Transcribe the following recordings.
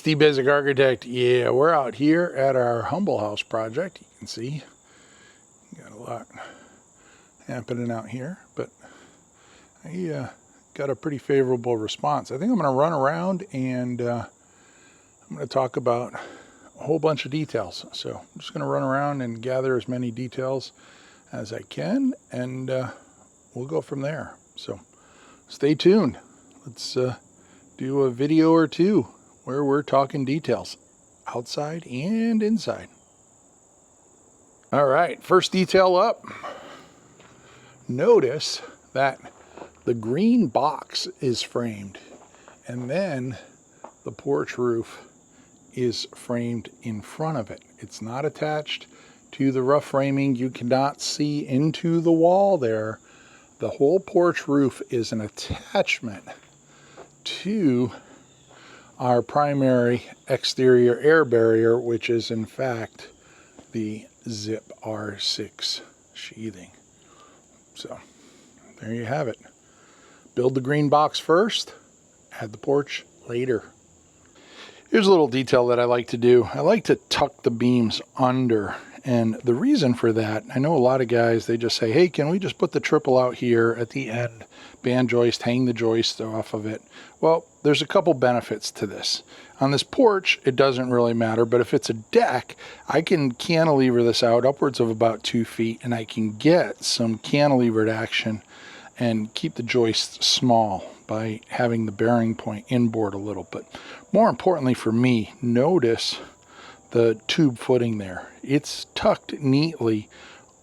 Steve Basic Architect. Yeah, we're out here at our Humble House project. You can see got a lot happening out here, but I got a pretty favorable response. I think I'm going to run around and I'm going to talk about a whole bunch of details. So I'm just going to run around and gather as many details as I can, and we'll go from there. So stay tuned. Let's do a video or two where we're talking details outside and inside. All right, first detail up. Notice that the green box is framed, and then the porch roof is framed in front of it. It's not attached to the rough framing. You cannot see into the wall there. The whole porch roof is an attachment to our primary exterior air barrier, which is in fact the Zip R6 sheathing. So there you have it. Build the green box first, add the porch later. Here's a little detail that I like to do. I like to tuck the beams under, and the reason for that, I know a lot of guys, they just say, hey, can we just put the triple out here at the end, band joist, hang the joist off of it? Well, there's a couple benefits to this. On this porch, it doesn't really matter, but if it's a deck, I can cantilever this out upwards of about 2 feet, and I can get some cantilevered action and keep the joist small by having the bearing point inboard a little. But more importantly for me, notice the tube footing there. It's tucked neatly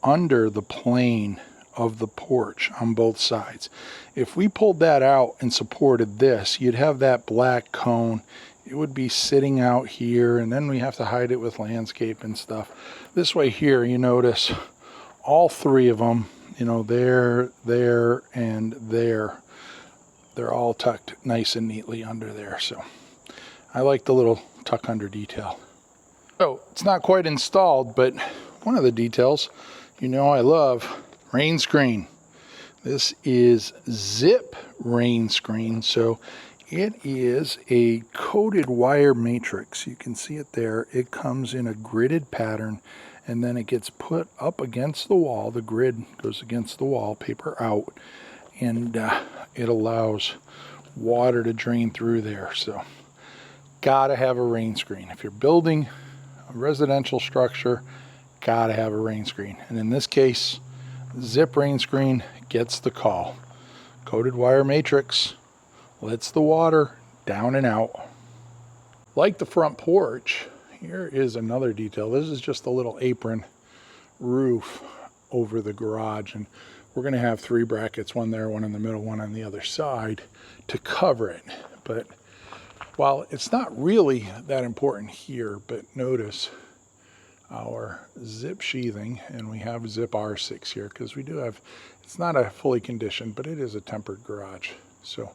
under the plane of the porch on both sides. If we pulled that out and supported this, you'd have that black cone. It would be sitting out here, and then we have to hide it with landscape and stuff. This way here, you notice all three of them, you know, there, and there. They're all tucked nice and neatly under there. So I like the little tuck under detail. So it's not quite installed, but one of the details, you know, I love rain screen. This is Zip rain screen. So it is a coated wire matrix. You can see it there. It comes in a gridded pattern, and then it gets put up against the wall. The grid goes against the wall, paper out, and it allows water to drain through there. So gotta have a rain screen. If you're building a residential structure, gotta have a rain screen. And in this case, Zip rain screen gets the call. Coated wire matrix lets the water down and out. Like the front porch, here is another detail. This is just a little apron roof over the garage, and we're going to have 3 brackets, one there, one in the middle, one on the other side, to cover it. But while it's not really that important here, but notice our Zip sheathing, and we have Zip R6 here because we do have, it's not a fully conditioned, but it is a tempered garage. So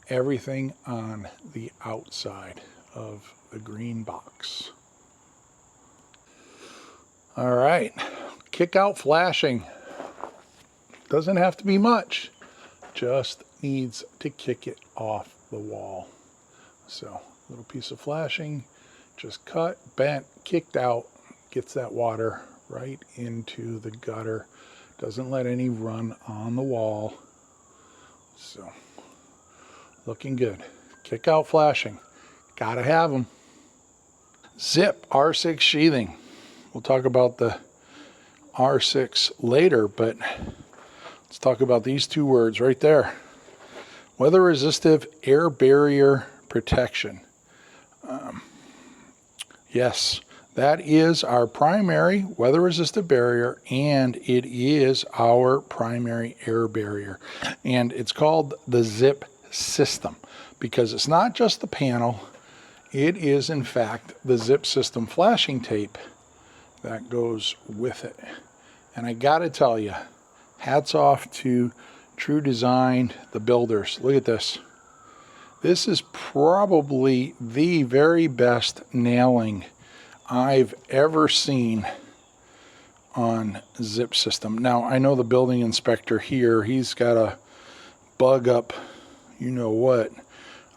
everything on the outside of the green box. All right, kick out flashing. Doesn't have to be much, just needs to kick it off the wall. So little piece of flashing, just cut, bent, kicked out, gets that water right into the gutter. Doesn't let any run on the wall. So looking good. Kick out flashing, gotta have them. Zip R6 sheathing. We'll talk about the R6 later, but let's talk about these 2 words right there. Weather resistive air barrier protection. Yes, that is our primary weather resistive barrier, and it is our primary air barrier. And it's called the Zip system because it's not just the panel, it is in fact the Zip system flashing tape that goes with it. And I gotta tell you, hats off to True Design, the builders. Look at this. This is probably the very best nailing I've ever seen on Zip system. Now, I know the building inspector here, he's got a bug up, you know what,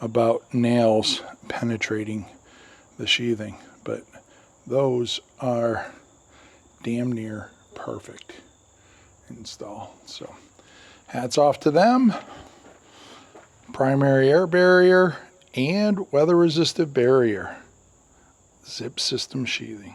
about nails penetrating the sheathing, but those are damn near perfect install. So hats off to them. Primary air barrier and weather resistive barrier, zip system sheathing.